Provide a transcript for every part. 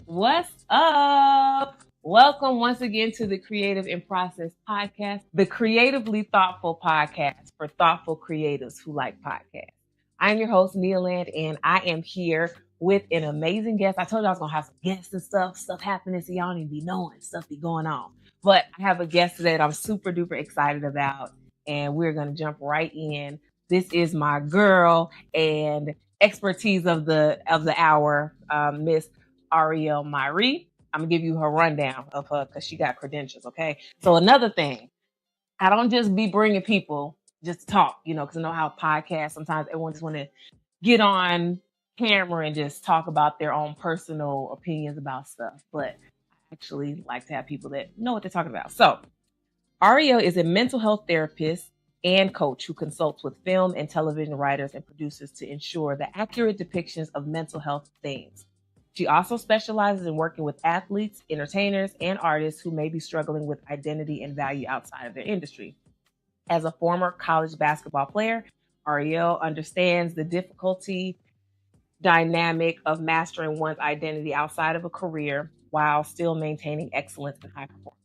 What's up? Welcome once again to the Creative in Process podcast, the creatively thoughtful podcast for thoughtful creatives who like podcasts. I'm your host, Nia Land, and I am here with an amazing guest. I told you I was going to have some guests and stuff happening, so y'all need to be knowing stuff be going on. But I have a guest today that I'm super duper excited about, and we're going to jump right in. This is my girl and expertise of the hour, Miss Ariel Myrie. I'm gonna give you her rundown of her because she got credentials. Okay. So another thing, I don't just be bringing people just to talk, because I know how podcasts sometimes everyone just want to get on camera and just talk about their own personal opinions about stuff. But I actually like to have people that know what they're talking about. So Ariel is a mental health therapist and coach who consults with film and television writers and producers to ensure the accurate depictions of mental health themes. She also specializes in working with athletes, entertainers, and artists who may be struggling with identity and value outside of their industry. As a former college basketball player, Ariel understands the difficulty dynamic of mastering one's identity outside of a career while still maintaining excellence and high performance.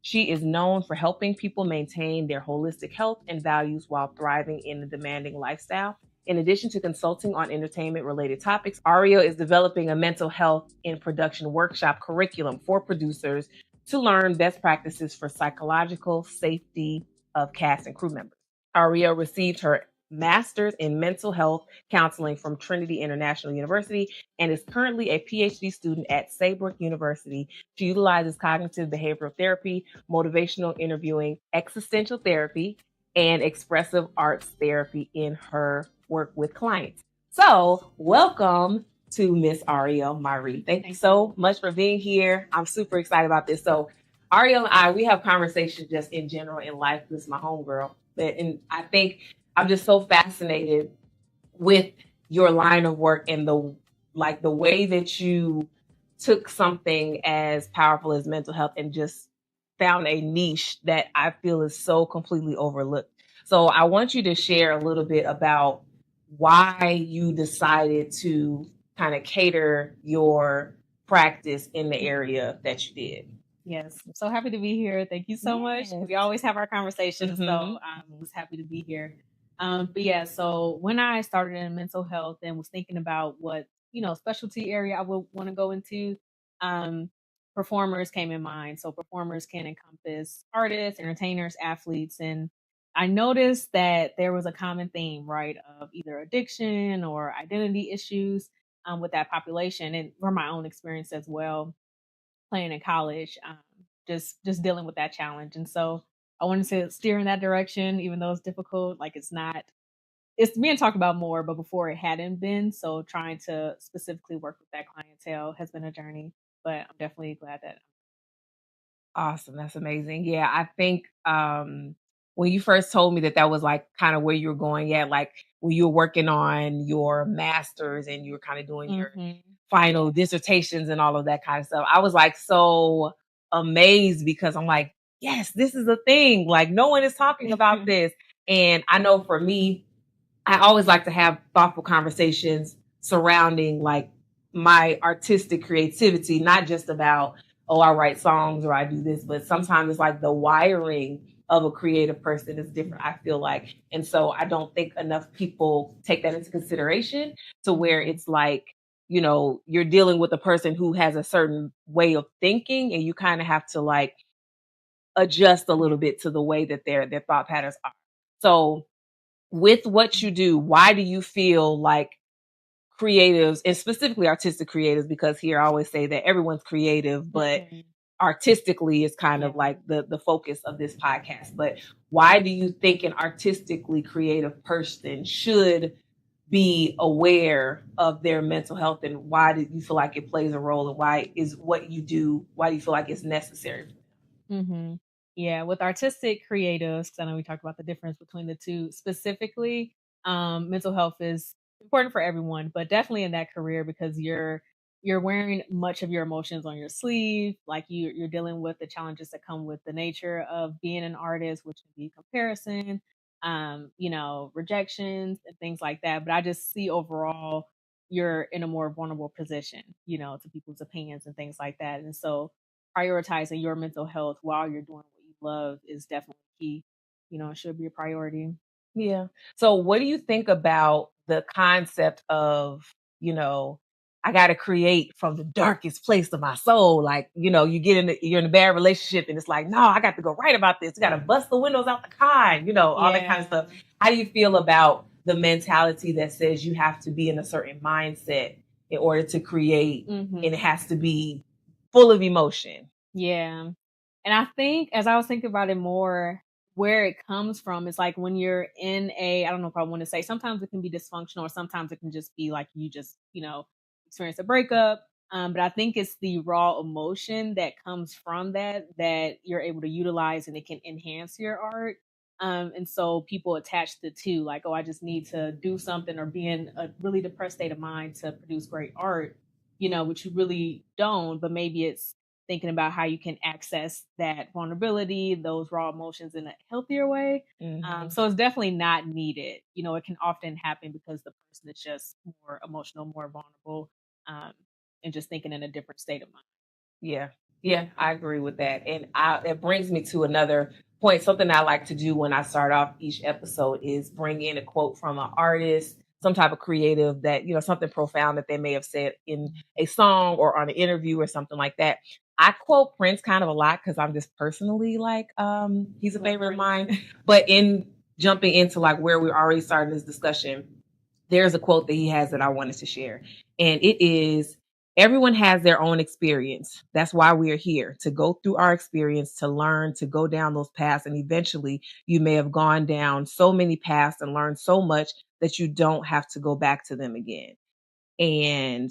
She is known for helping people maintain their holistic health and values while thriving in a demanding lifestyle. In addition to consulting on entertainment-related topics, Ariel is developing a mental health in production workshop curriculum for producers to learn best practices for psychological safety of cast and crew members. Ariel received her master's in mental health counseling from Trinity International University and is currently a PhD student at Saybrook University. She utilizes cognitive behavioral therapy, motivational interviewing, existential therapy, and expressive arts therapy in her work with clients. So welcome to Miss Ariel Myrie. Thank you so much for being here. I'm super excited about this. So Ariel and I, we have conversations just in general in life. This is my homegirl. And I think I'm just so fascinated with your line of work and the way that you took something as powerful as mental health and just found a niche that I feel is so completely overlooked. So I want you to share a little bit about why you decided to kind of cater your practice in the area that you did. Yes, I'm so happy to be here. Thank you so much. We always have our conversations, so I was happy to be here. But yeah, so when I started in mental health and was thinking about what, specialty area I would want to go into, performers came in mind. So performers can encompass artists, entertainers, athletes. And I noticed that there was a common theme, right, of either addiction or identity issues with that population. And from my own experience as well, playing in college, just dealing with that challenge. And so I wanted to steer in that direction, even though it's difficult. Like it's being talked about more, but before it hadn't been. So trying to specifically work with that clientele has been a journey, but I'm definitely glad that. Awesome. That's amazing. Yeah. I think, when you first told me that was like kind of where you were going at, like when you were working on your master's and you were kind of doing your final dissertations and all of that kind of stuff, I was like so amazed because I'm like, yes, this is a thing. Like no one is talking about this. And I know for me, I always like to have thoughtful conversations surrounding like my artistic creativity, not just about, oh, I write songs or I do this, but sometimes it's like the wiring of a creative person is different, I feel like. And so I don't think enough people take that into consideration to where it's like, you're dealing with a person who has a certain way of thinking and you kind of have to like adjust a little bit to the way that their thought patterns are. So with what you do, why do you feel like creatives, and specifically artistic creatives, because here I always say that everyone's creative, but artistically is kind of like the focus of this podcast. But why do you think an artistically creative person should be aware of their mental health, and why do you feel like it plays a role, and why is what you do, why do you feel like it's necessary? Mm-hmm. Yeah, with artistic creatives, 'cause I know we talked about the difference between the two specifically. Mental health is important for everyone, but definitely in that career because you're wearing much of your emotions on your sleeve. Like you're dealing with the challenges that come with the nature of being an artist, which can be comparison, rejections and things like that. But I just see overall you're in a more vulnerable position, to people's opinions and things like that. And so prioritizing your mental health while you're doing what you love is definitely key. It should be a priority. Yeah. So what do you think about the concept of, you know, I got to create from the darkest place of my soul? Like, you're in a bad relationship and it's like, no, I got to go write about this. I got to bust the windows out the car, all that kind of stuff. How do you feel about the mentality that says you have to be in a certain mindset in order to create, and it has to be full of emotion? Yeah. And I think as I was thinking about it more, where it comes from is like when you're in I don't know if I want to say, sometimes it can be dysfunctional or sometimes it can just be like you just, experience a breakup. But I think it's the raw emotion that comes from that you're able to utilize and it can enhance your art. And so people attach the two, like, oh, I just need to do something or be in a really depressed state of mind to produce great art, which you really don't, but maybe it's thinking about how you can access that vulnerability, those raw emotions in a healthier way. So it's definitely not needed. It can often happen because the person is just more emotional, more vulnerable, and just thinking in a different state of mind. Yeah, I agree with that. And it brings me to another point. Something I like to do when I start off each episode is bring in a quote from an artist, some type of creative that, something profound that they may have said in a song or on an interview or something like that. I quote Prince kind of a lot because I'm just personally like, he's a favorite of mine. But in jumping into like where we're already starting this discussion, there's a quote that he has that I wanted to share. And it is, everyone has their own experience. That's why we are here, to go through our experience, to learn, to go down those paths. And eventually you may have gone down so many paths and learned so much that you don't have to go back to them again. And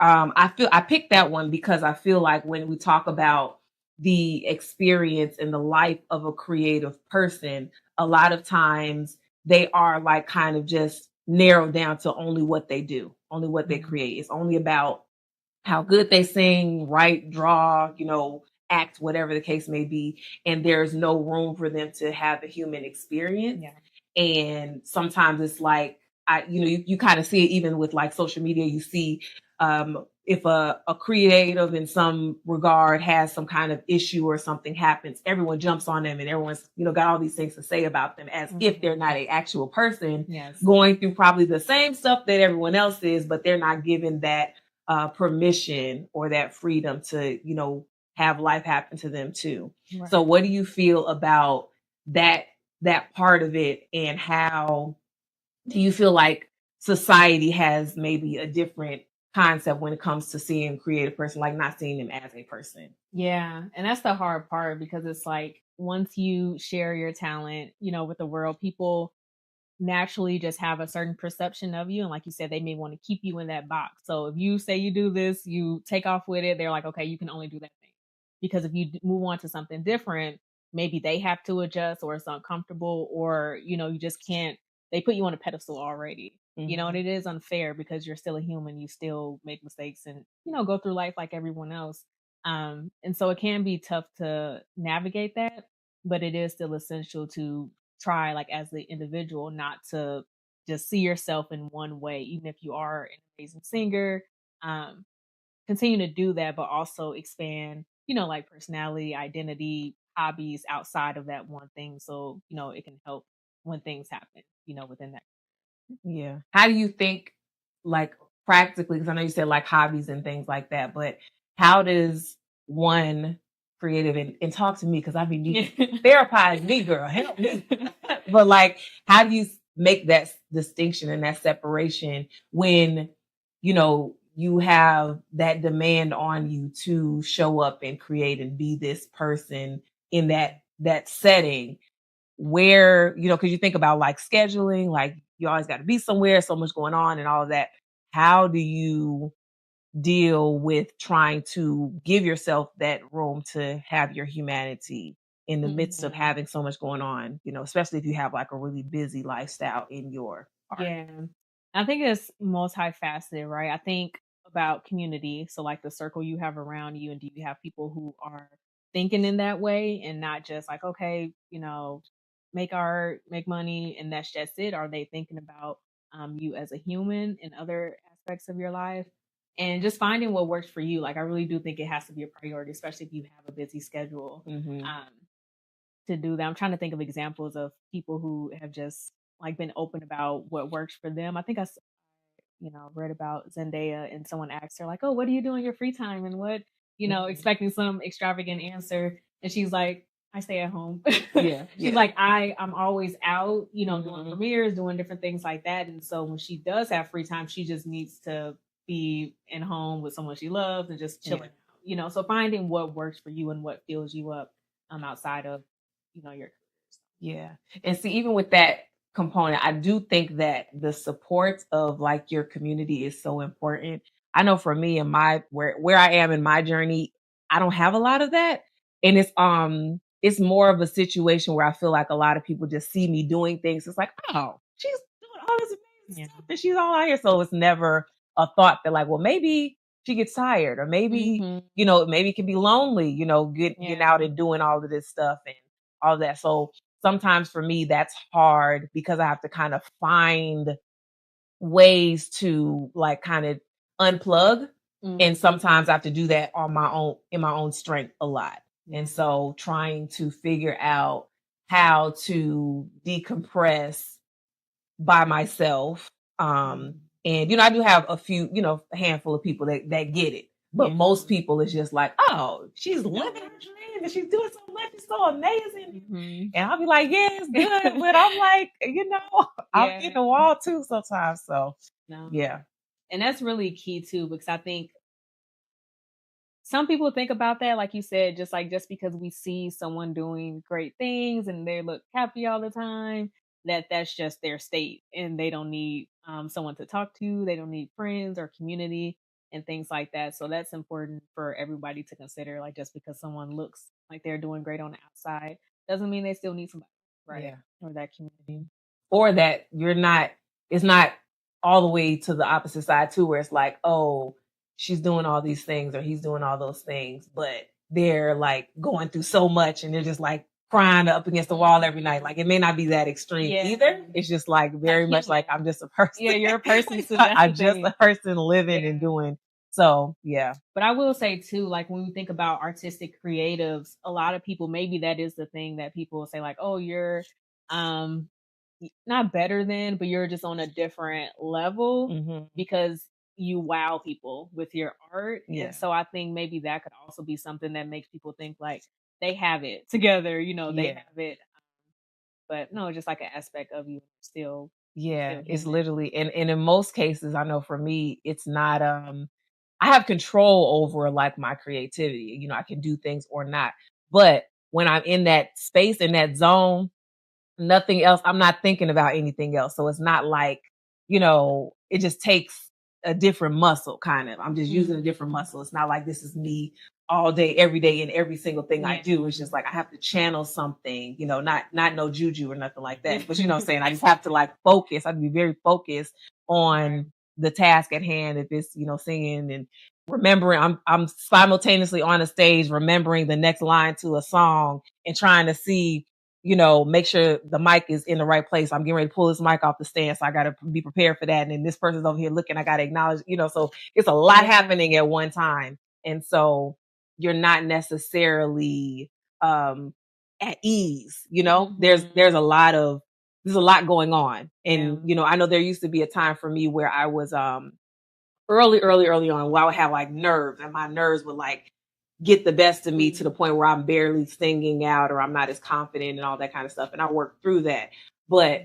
I picked that one because I feel like when we talk about the experience and the life of a creative person, a lot of times they are like kind of just narrowed down to only what they do, only what they create. It's only about how good they sing, write, draw, act, whatever the case may be. And there's no room for them to have a human experience. Yeah. And sometimes it's like, you kind of see it even with like social media. You see if a creative in some regard has some kind of issue or something happens, everyone jumps on them and everyone's, got all these things to say about them as if they're not an actual person going through probably the same stuff that everyone else is, but they're not given that permission or that freedom to, have life happen to them too. Right. So what do you feel about that part of it, and how do you feel like society has maybe a different concept when it comes to seeing a creative person, like not seeing them as a person? Yeah. And that's the hard part because it's like once you share your talent, with the world, people naturally just have a certain perception of you. And like you said, they may want to keep you in that box. So if you say you do this, you take off with it, they're like, okay, you can only do that thing. Because if you move on to something different, maybe they have to adjust or it's uncomfortable or, you just can't, they put you on a pedestal already. And it is unfair because you're still a human. You still make mistakes and, go through life like everyone else. And so it can be tough to navigate that, but it is still essential to try, like as the individual, not to just see yourself in one way, even if you are an amazing singer. Continue to do that, but also expand, like personality, identity, hobbies outside of that one thing. So, it can help when things happen, within that. Yeah. How do you think, like practically, because I know you said like hobbies and things like that, but how does one creative, and talk to me because I be needing therapize me, girl, help me. But like, how do you make that distinction and that separation when, you have that demand on you to show up and create and be this person in that setting where, because you think about like scheduling, like you always got to be somewhere, so much going on and all of that. How do you deal with trying to give yourself that room to have your humanity in the midst of having so much going on, especially if you have like a really busy lifestyle in your art? Yeah. I think it's multifaceted, right? I think about community. So, like the circle you have around you, and do you have people who are thinking in that way and not just like, okay, make art, make money, and that's just it? Are they thinking about you as a human in other aspects of your life? And just finding what works for you. Like, I really do think it has to be a priority, especially if you have a busy schedule. To do that. I'm trying to think of examples of people who have just like been open about what works for them. I think read about Zendaya and someone asked her like, "Oh, what do you do in your free time?" And what, expecting some extravagant answer, and she's like, "I stay at home." She's like, I'm always out, doing premieres, doing different things like that. And so when she does have free time, she just needs to be in home with someone she loves and just chilling out. So finding what works for you and what fills you up outside of your career. Yeah. And see, even with that component, I do think that the support of like your community is so important. I know for me and where I am in my journey, I don't have a lot of that. And it's more of a situation where I feel like a lot of people just see me doing things. It's like, oh, she's doing all this amazing stuff and she's all out here. So it's never a thought that like, well, maybe she gets tired or maybe, maybe it can be lonely, getting out and doing all of this stuff and all of that. So sometimes for me, that's hard because I have to kind of find ways to like kind of unplug. And sometimes I have to do that in my own strength a lot. And so trying to figure out how to decompress by myself. And, I do have a few, a handful of people that get it. But most people is just like, oh, she's living her dream and she's doing so much. It's so amazing. And I'll be like, yeah, it's good. But I'm like, I'm in the wall too sometimes. So, yeah. And that's really key too, because I think some people think about that, like you said, just because we see someone doing great things and they look happy all the time, that's just their state and they don't need someone to talk to. They don't need friends or community and things like that. So that's important for everybody to consider. Like, just because someone looks like they're doing great on the outside doesn't mean they still need somebody, right? Yeah. Or that community. Or that it's not all the way to the opposite side too, where it's like, oh, she's doing all these things or he's doing all those things, but they're like going through so much and they're just like crying up against the wall every night. Like, it may not be that extreme either. It's just like very much like I'm just a person. Yeah, you're a person. So I'm just a person living and doing. So, yeah. But I will say too, like when we think about artistic creatives, a lot of people, maybe that is the thing that people will say like, oh, you're not better than, but you're just on a different level because you wow people with your art. And so I think maybe that could also be something that makes people think like they have it together, they have it. But no, just like an aspect of you still. Yeah, it's literally, and in most cases, I know for me, it's not, I have control over like my creativity. I can do things or not. But when I'm in that space, in that zone, nothing else, I'm not thinking about anything else. So it's not like, it just takes a different muscle kind of. I'm just using a different muscle. It's not like this is me all day, every day, in every single thing I do. It's just like I have to channel something, not no juju or nothing like that. But what I'm saying, I just have to like focus. I have to be very focused on the task at hand. If it's, singing and remembering, I'm simultaneously on a stage remembering the next line to a song and trying to see, make sure the mic is in the right place. I'm getting ready to pull this mic off the stand, so I got to be prepared for that. And then this person's over here looking, I got to acknowledge, so it's a lot happening at one time. And so you're not necessarily at ease, there's a lot going on. And, I know there used to be a time for me where I was early on where I would have like nerves, and my nerves would like get the best of me to the point where I'm barely singing out or I'm not as confident and all that kind of stuff. And I worked through that. But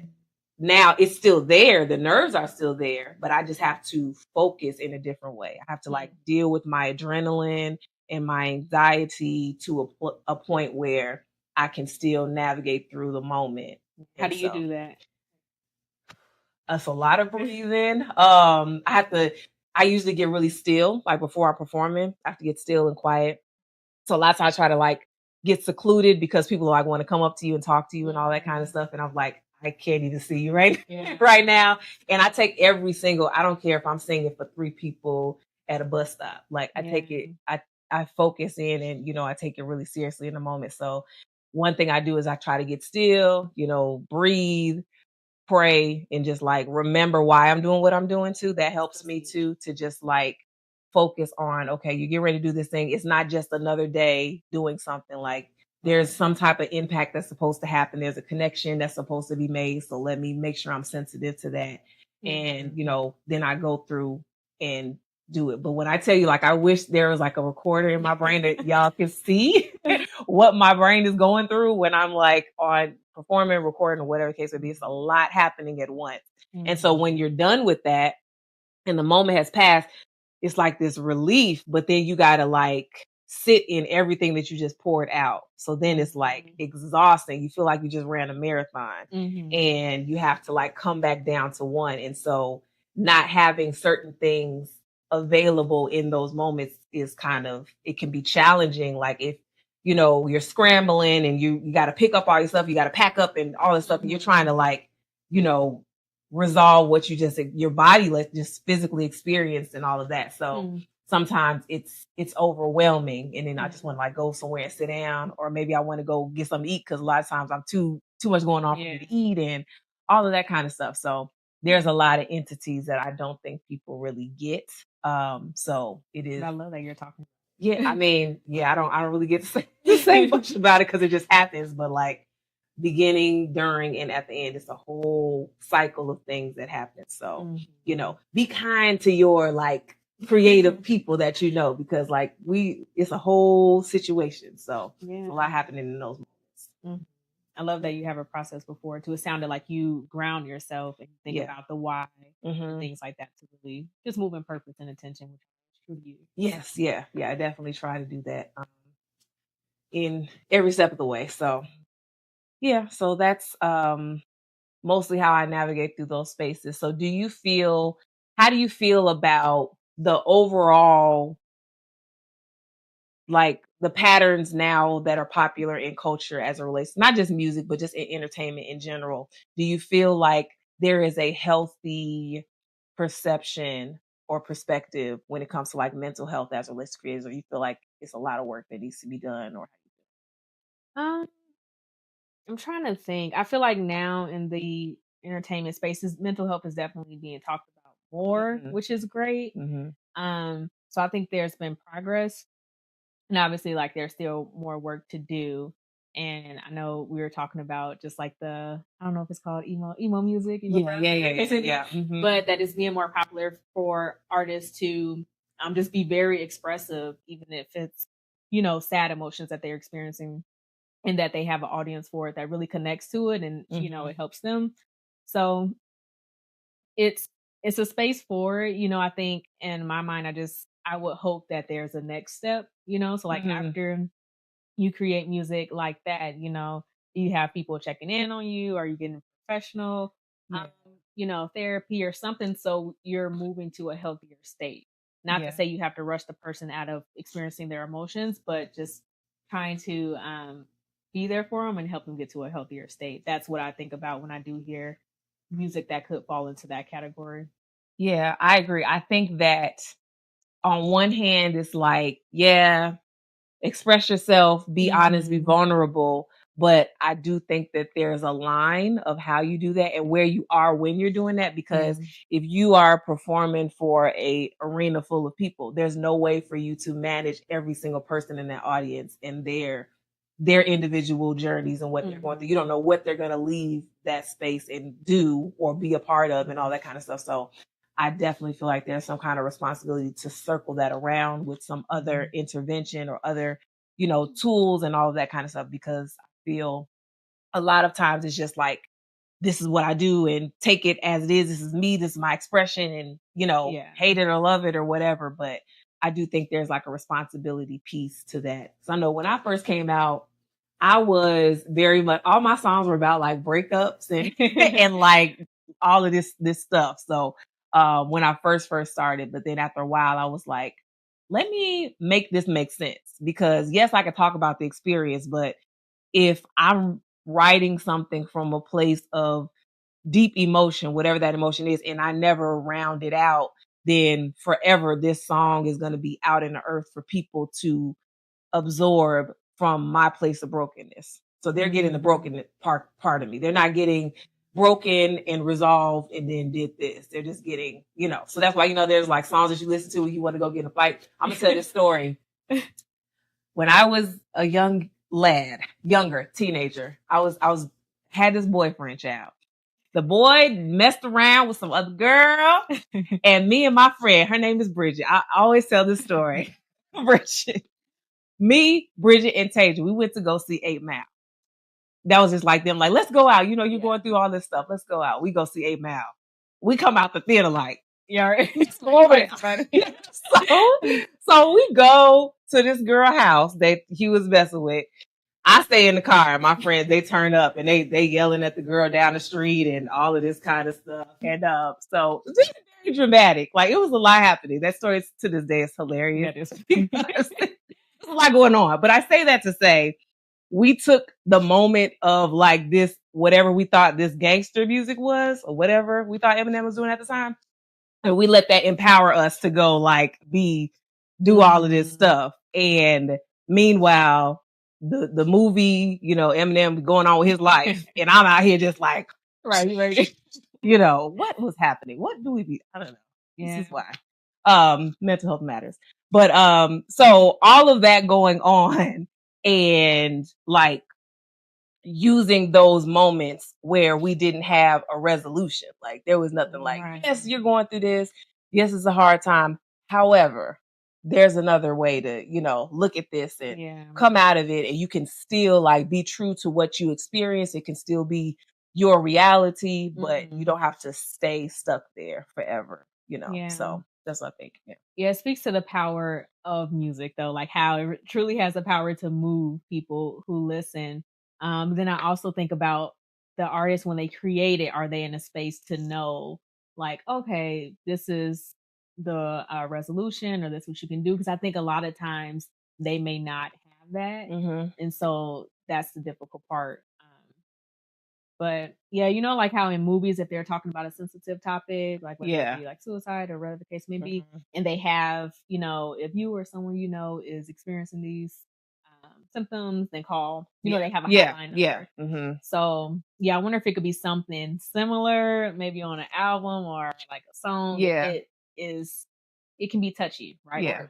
now it's still there. The nerves are still there, but I just have to focus in a different way. I have to like deal with my adrenaline and my anxiety to a point where I can still navigate through the moment. How do you do that? It's a lot of breathing. I usually get really still, like before I'm performing. I have to get still and quiet. So a lot of times I try to like get secluded because people like want to come up to you and talk to you and all that kind of stuff. And I'm like, I can't even see you right now. And I take I don't care if I'm singing for 3 people at a bus stop. Like I take it, I focus in and, I take it really seriously in the moment. So one thing I do is I try to get still, breathe, pray, and just like remember why I'm doing what I'm doing too. That helps me too, to just like focus on, okay, you get ready to do this thing. It's not just another day doing something. Like there's some type of impact that's supposed to happen. There's a connection that's supposed to be made. So let me make sure I'm sensitive to that. And, then I go through and do it. But when I tell you, like, I wish there was like a recorder in my brain that y'all can see what my brain is going through when I'm like on performing, recording, or whatever the case would be. It's a lot happening at once. And so when you're done with that and the moment has passed, it's like this relief, but then you got to like sit in everything that you just poured out. So then it's like exhausting. You feel like you just ran a marathon and you have to like come back down to one. And so not having certain things available in those moments is it can be challenging. Like if, you're scrambling and you got to pick up all your stuff, you got to pack up and all this stuff. And you're trying to like, resolve what your body just physically experienced and all of that. So sometimes it's overwhelming. And then I just want to like go somewhere and sit down, or maybe I want to go get something to eat. Cause a lot of times I'm too much going on for me to eat and all of that kind of stuff. So there's a lot of entities that I don't think people really get. So it is. I love that you're talking. Yeah. I mean, I don't really get to say much about it because it just happens, but like beginning, during, and at the end, it's a whole cycle of things that happen. So, be kind to your like creative people that because like it's a whole situation. So a lot happening in those moments. I love that you have a process before too. It sounded like you ground yourself and think about the why and things like that to really just move in purpose and intention, which is true to you. Yes. Yeah. I definitely try to do that in every step of the way. So so that's mostly how I navigate through those spaces. So how do you feel about the overall, like the patterns now that are popular in culture as it relates, not just music, but just in entertainment in general? Do you feel like there is a healthy perception or perspective when it comes to like mental health as it relates to creators, or you feel like it's a lot of work that needs to be done? Or I'm trying to think. I feel like now in the entertainment spaces, mental health is definitely being talked about more, which is great. So I think there's been progress, and obviously like there's still more work to do. And I know we were talking about just like I don't know if it's called emo music. But that is being more popular for artists to just be very expressive, even if it's, sad emotions that they're experiencing, and that they have an audience for it that really connects to it, and it helps them. So it's a space for it. I think in my mind, I would hope that there's a next step, so like after you create music like that, you have people checking in on you, are you getting professional, therapy or something, so you're moving to a healthier state. Not to say you have to rush the person out of experiencing their emotions, but just trying to be there for them and help them get to a healthier state. That's what I think about when I do hear music that could fall into that category. Yeah, I agree. I think that on one hand, it's like, express yourself, be honest, be vulnerable. But I do think that there's a line of how you do that and where you are when you're doing that. Because if you are performing for a arena full of people, there's no way for you to manage every single person in that audience and their individual journeys and what they're going through. You don't know what they're going to leave that space and do or be a part of and all that kind of stuff. So I definitely feel like there's some kind of responsibility to circle that around with some other intervention or other, tools and all of that kind of stuff, because I feel a lot of times it's just like, this is what I do and take it as it is. This is me. This is my expression, and, hate it or love it or whatever. But I do think there's like a responsibility piece to that. So I know when I first came out, I was very much, all my songs were about like breakups and, and like all of this stuff. So when I first started, but then after a while, I was like, let me make this make sense, because yes, I could talk about the experience, but if I'm writing something from a place of deep emotion, whatever that emotion is, and I never round it out, then forever this song is going to be out in the earth for people to absorb from my place of brokenness. So they're getting the broken part of me. They're not getting broken and resolved and then did this. They're just getting, so that's why, there's like songs that you listen to when you want to go get in a fight. I'm going to tell this story. When I was a younger teenager, had this boyfriend, child. The boy messed around with some other girl, and me and my friend, her name is Bridget. I always tell this story. Bridget. Me, Bridget, and Tasia, we went to go see 8 Mile. That was just like them, like, let's go out. You're going through all this stuff. Let's go out. We go see 8 Mile. We come out the theater like, so we go to this girl house that he was messing with. I stay in the car. My friends, they turn up and they yelling at the girl down the street and all of this kind of stuff. And so it's just very dramatic. Like, it was a lot happening. That story to this day is hilarious. There's a lot going on. But I say that to say, we took the moment of like this, whatever we thought this gangster music was, or whatever we thought Eminem was doing at the time, and we let that empower us to go like do all of this stuff. And meanwhile, the movie, Eminem going on with his life, and I'm out here just like, right, what was happening? What do we be? I don't know. Yeah. This is why mental health matters. But so all of that going on, and like using those moments where we didn't have a resolution. Like, there was nothing like, yes, you're going through this. Yes, it's a hard time. However, there's another way to, look at this and come out of it. And you can still like be true to what you experience. It can still be your reality, but you don't have to stay stuck there forever, So that's what I think. Yeah, it speaks to the power of music, though, like how it truly has the power to move people who listen. Then I also think about the artists when they create it. Are they in a space to know, like, okay, this is the resolution, or this is what you can do? Because I think a lot of times they may not have that, and so that's the difficult part. But yeah, like how in movies, if they're talking about a sensitive topic, like whether it be like suicide or whatever the case may be, and they have, if you or someone is experiencing these symptoms, then call. They have a hotline number. So yeah, I wonder if it could be something similar, maybe on an album or like a song. Yeah, it can be touchy, right? Yeah.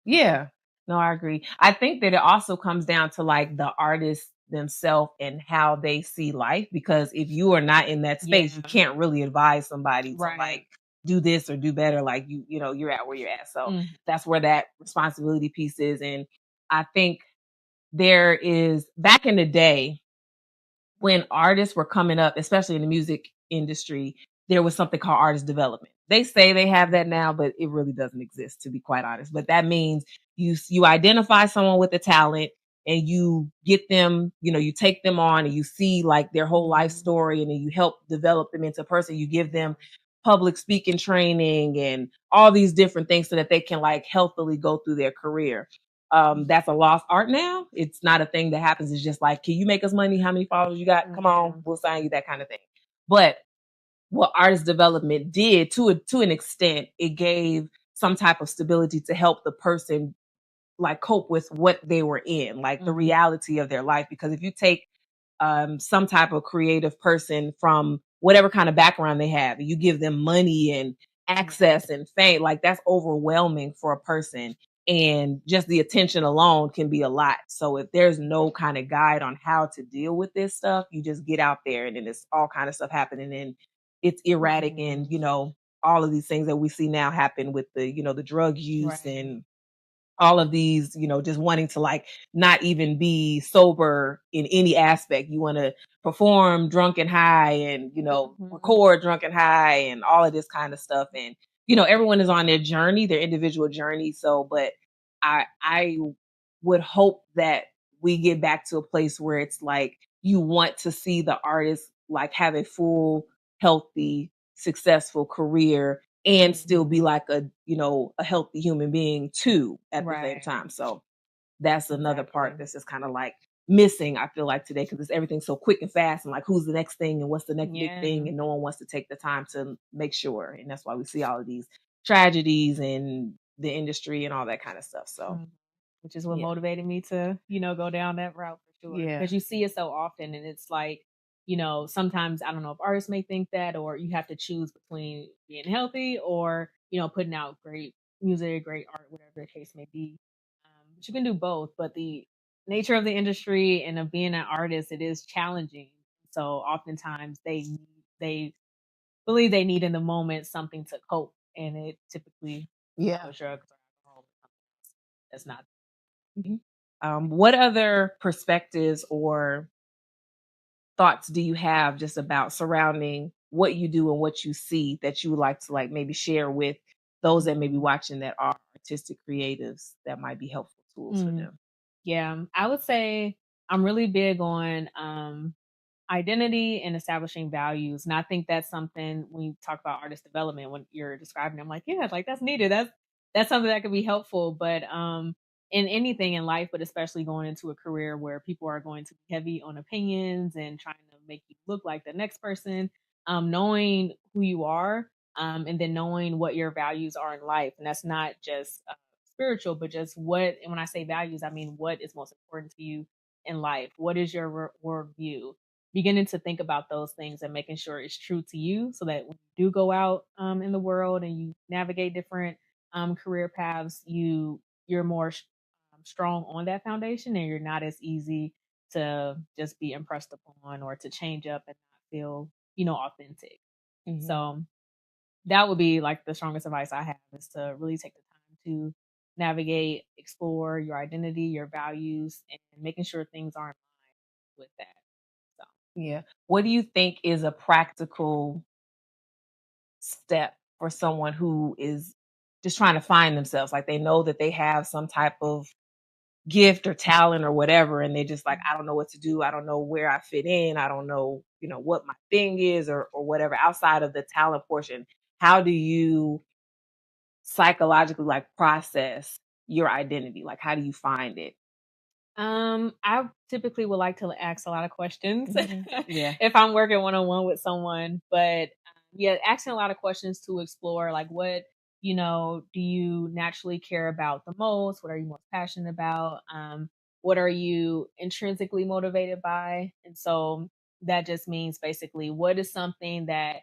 Yeah. No, I agree. I think that it also comes down to like the artist themselves and how they see life, because if you are not in that space, you can't really advise somebody to like do this or do better. Like you're at where you're at. So that's where that responsibility piece is. And I think there is, back in the day when artists were coming up, especially in the music industry, there was something called artist development. They say they have that now, but it really doesn't exist, to be quite honest. But that means you identify someone with a talent and you get them, you take them on and you see like their whole life story, and then you help develop them into a person. You give them public speaking training and all these different things so that they can like healthily go through their career. That's a lost art now. It's not a thing that happens. It's just like, can you make us money? How many followers you got? Come on, we'll sign you, that kind of thing. But what artist development did to an extent, it gave some type of stability to help the person like cope with what they were in, like the reality of their life. Because if you take some type of creative person from whatever kind of background they have, you give them money and access and fame, like that's overwhelming for a person. And just the attention alone can be a lot. So if there's no kind of guide on how to deal with this stuff, you just get out there and then it's all kind of stuff happening, and it's erratic. And, all of these things that we see now happen with the, the drug use and all of these, just wanting to like not even be sober in any aspect. You want to perform drunk and high and, record drunk and high and all of this kind of stuff. And, everyone is on their journey, their individual journey. So, but I would hope that we get back to a place where it's like, you want to see the artist like have a full healthy, successful career and still be like a, a healthy human being too at the same time. So that's another part that's just kind of like missing, I feel like, today, because it's everything so quick and fast and like who's the next thing and what's the next big thing, and no one wants to take the time to make sure. And that's why we see all of these tragedies in the industry and all that kind of stuff. So which is what motivated me to, go down that route for sure. Because you see it so often, and it's like, sometimes I don't know if artists may think that, or you have to choose between being healthy or, putting out great music, great art, whatever the case may be. But you can do both. But the nature of the industry and of being an artist, it is challenging. So oftentimes they believe they need in the moment something to cope, and it typically drugs or alcohol. That's not. What other perspectives or thoughts do you have just about surrounding what you do and what you see that you would like to like maybe share with those that may be watching that are artistic creatives that might be helpful tools for them? Yeah, I would say I'm really big on identity and establishing values. And I think that's something when you talk about artist development, when you're describing, I'm like, yeah, like that's needed. That's something that could be helpful. But in anything in life, but especially going into a career where people are going to be heavy on opinions and trying to make you look like the next person, knowing who you are, and then knowing what your values are in life. And that's not just spiritual, but just what, and when I say values, I mean what is most important to you in life. What is your worldview? Beginning to think about those things and making sure it's true to you, so that when you do go out in the world and you navigate different career paths, you're more strong on that foundation, and you're not as easy to just be impressed upon or to change up and not feel authentic. So that would be like the strongest advice I have, is to really take the time to navigate, explore your identity, your values, and making sure things are in line with that. Yeah. What do you think is a practical step for someone who is just trying to find themselves? Like they know that they have some type of gift or talent or whatever, and they're just like, I don't know what to do. I don't know where I fit in. I don't know, what my thing is or whatever outside of the talent portion. How do you psychologically like process your identity? Like, how do you find it? I typically would like to ask a lot of questions Yeah. if I'm working one-on-one with someone, but yeah, asking a lot of questions to explore like what, do you naturally care about the most? What are you most passionate about? What are you intrinsically motivated by? And so that just means basically what is something that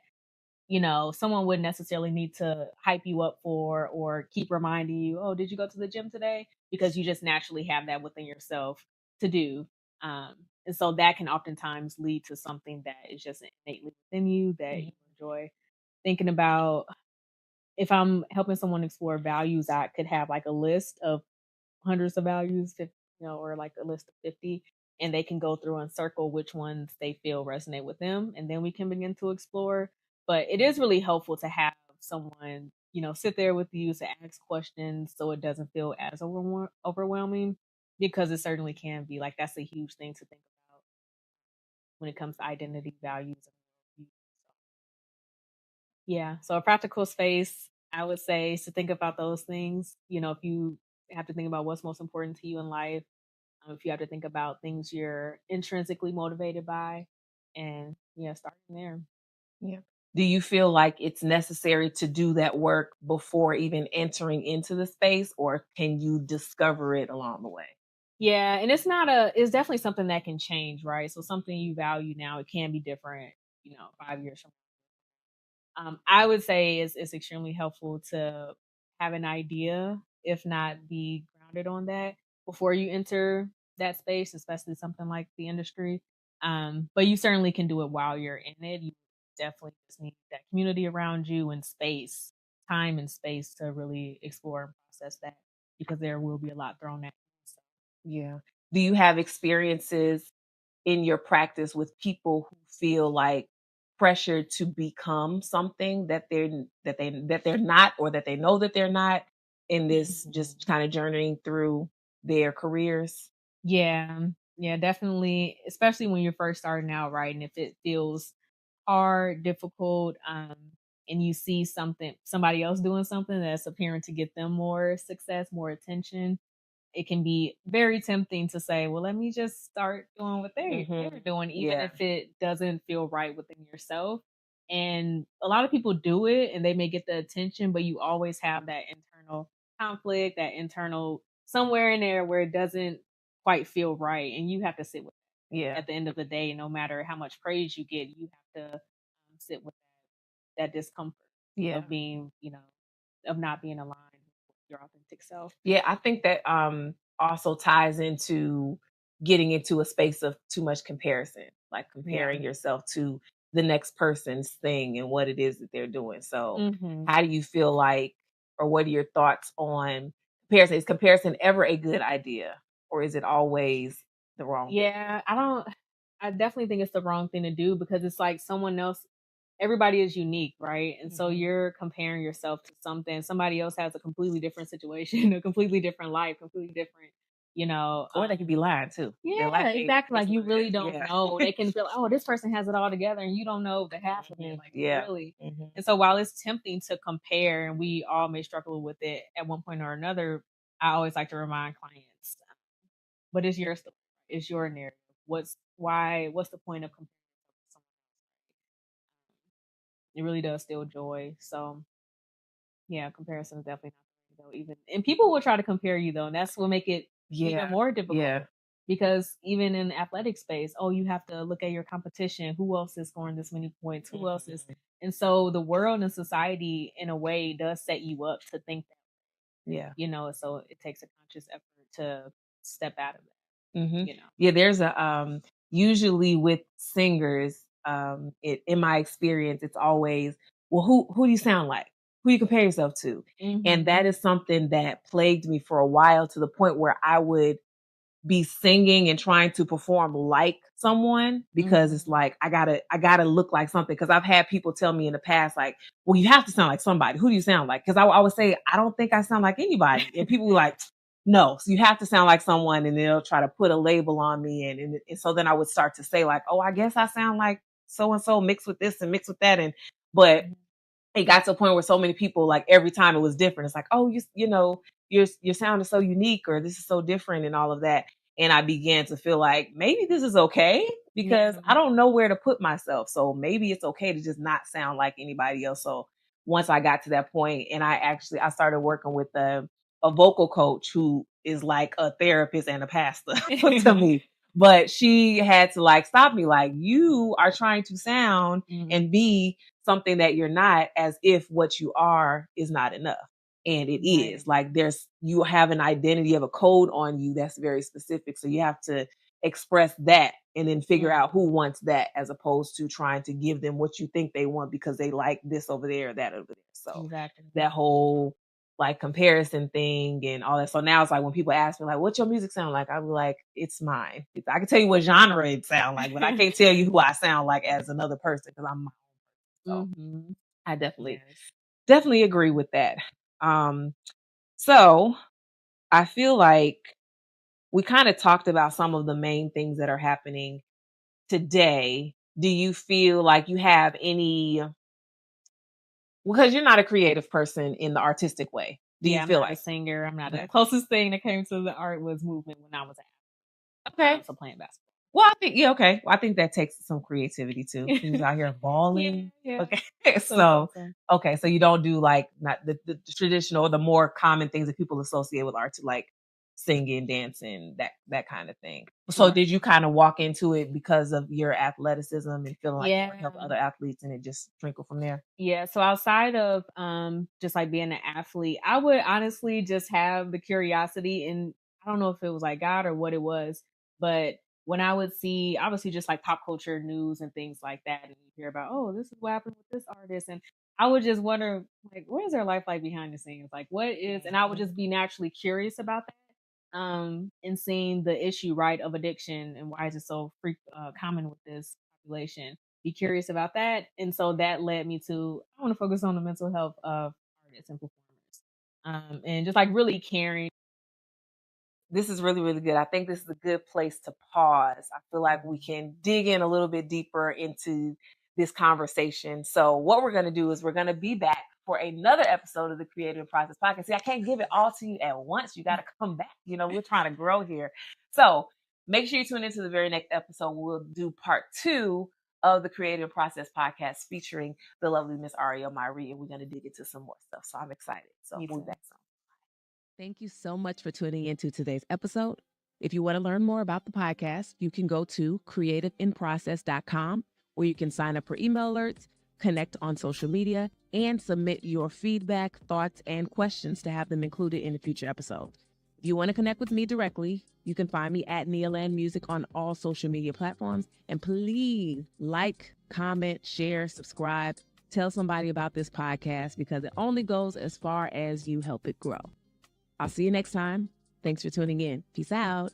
someone wouldn't necessarily need to hype you up for or keep reminding you, oh, did you go to the gym today? Because you just naturally have that within yourself to do. And so that can oftentimes lead to something that is just innately within you that you enjoy thinking about. If I'm helping someone explore values, I could have like a list of hundreds of values, or like a list of 50, and they can go through and circle which ones they feel resonate with them, and then we can begin to explore. But it is really helpful to have someone, sit there with you to ask questions so it doesn't feel as overwhelming, because it certainly can be. Like that's a huge thing to think about when it comes to identity, values, and yeah. So a practical space, I would say, is to think about those things. If you have to think about what's most important to you in life, if you have to think about things you're intrinsically motivated by, and yeah, starting there. Yeah. Do you feel like it's necessary to do that work before even entering into the space, or can you discover it along the way? Yeah, and it's definitely something that can change, right? So something you value now, it can be different, 5 years from now. I would say it's extremely helpful to have an idea, if not be grounded on that before you enter that space, especially something like the industry. But you certainly can do it while you're in it. You definitely just need that community around you and space, time and space to really explore and process that, because there will be a lot thrown at you. So. Yeah. Do you have experiences in your practice with people who feel like pressured to become something that they're not, or that they know that they're not, in this just kind of journeying through their careers? Yeah, yeah, definitely. Especially when you're first starting out, right? And if it feels hard, difficult, and you see somebody else doing something that's appearing to get them more success, more attention, it can be very tempting to say, well, let me just start doing what they're doing, even if it doesn't feel right within yourself. And a lot of people do it and they may get the attention, but you always have that internal conflict, that internal somewhere in there where it doesn't quite feel right. And you have to sit with it. Yeah. At the end of the day, no matter how much praise you get, you have to sit with that discomfort of being, of not being aligned with your authentic self. Yeah, I think that also ties into getting into a space of too much comparison, like comparing yourself to the next person's thing and what it is that they're doing. So how do you feel like, or what are your thoughts on comparison? Is comparison ever a good idea, or is it always the wrong thing? Yeah, I definitely think it's the wrong thing to do, because it's like someone else, everybody is unique, right? And so you're comparing yourself to somebody else has a completely different situation, a completely different life, completely different, Or they could be lying too. Yeah, like, exactly. Like, you really don't know. They can feel, oh, this person has it all together, and you don't know the half of it. Like, really. And so while it's tempting to compare, and we all may struggle with it at one point or another, I always like to remind clients, what is your story? Is your narrative? What's the point of comparing yourself to someone else? It really does steal joy. So yeah, comparison is definitely not the way to go. Even, and people will try to compare you though, and that's what make it even more difficult. Because even in the athletic space, oh, you have to look at your competition. Who else is scoring this many points? Who else is? And so the world and society, in a way, does set you up to think that. So it takes a conscious effort to step out of that. Yeah, there's a usually with singers, in my experience, it's always, well, who do you sound like? Who you compare yourself to? And that is something that plagued me for a while, to the point where I would be singing and trying to perform like someone, because it's like I gotta look like something. Because I've had people tell me in the past, like, well, you have to sound like somebody. Who do you sound like? Because I would say, I don't think I sound like anybody, and people were like, no, so you have to sound like someone, and they'll try to put a label on me, and so then I would start to say, like, oh, I guess I sound like so and so mixed with this and mixed with that, but it got to a point where so many people, like, every time it was different. It's like, oh, your sound is so unique, or this is so different, and all of that. And I began to feel like maybe this is okay, because I don't know where to put myself. So maybe it's okay to just not sound like anybody else. So once I got to that point, and I started working with a vocal coach who is like a therapist and a pastor to me. But she had to, like, stop me, like, you are trying to sound and be something that you're not, as if what you are is not enough. And it is. Like, you have an identity of a code on you that's very specific. So you have to express that and then figure out who wants that, as opposed to trying to give them what you think they want because they like this over there or that over there. So that whole, like, comparison thing and all that. So now it's like, when people ask me, like, what's your music sound like? I'll be like, it's mine. I can tell you what genre it sound like, but I can't tell you who I sound like as another person, because I'm my own person. So I definitely agree with that. So I feel like we kind of talked about some of the main things that are happening today. Do you feel like you have any, because you're not a creative person in the artistic way? Do you feel I'm not a singer. I'm not. The closest thing that came to the art was movement when I was also playing basketball. Well, I think, okay. Well, I think that takes some creativity too. He was out here balling. Okay. So you don't do, like, not the traditional, the more common things that people associate with art, to, like, singing, dancing, that kind of thing. So did you kind of walk into it because of your athleticism and feeling like you help other athletes, and it just trickle from there? Yeah. So outside of just like being an athlete, I would honestly just have the curiosity, and I don't know if it was like God or what it was, but when I would see, obviously, just like pop culture news and things like that, and you hear about, oh, this is what happened with this artist, and I would just wonder, like, what is their life like behind the scenes? Like, what is, and I would just be naturally curious about that, and seeing the issue, right, of addiction, and why is it so common with this population. Be curious about that, and so that led me to, I want to focus on the mental health of artists and performers, and just like really caring. This is really, really good. I think this is a good place to pause. I feel like we can dig in a little bit deeper into this conversation. So what we're going to do is we're going to be back for another episode of the Creative Process Podcast. See, I can't give it all to you at once. You got to come back. You know, we're trying to grow here. So make sure you tune into the very next episode. We'll do part 2 of the Creative Process Podcast featuring the lovely Miss Aria Myrie, and we're going to dig into some more stuff. So I'm excited. So we'll be back soon. Thank you so much for tuning into today's episode. If you want to learn more about the podcast, you can go to creativeinprocess.com, where you can sign up for email alerts, connect on social media, and submit your feedback, thoughts, and questions to have them included in a future episode. If you want to connect with me directly, you can find me at Nealand Music on all social media platforms. And please like, comment, share, subscribe, tell somebody about this podcast, because it only goes as far as you help it grow. I'll see you next time. Thanks for tuning in. Peace out.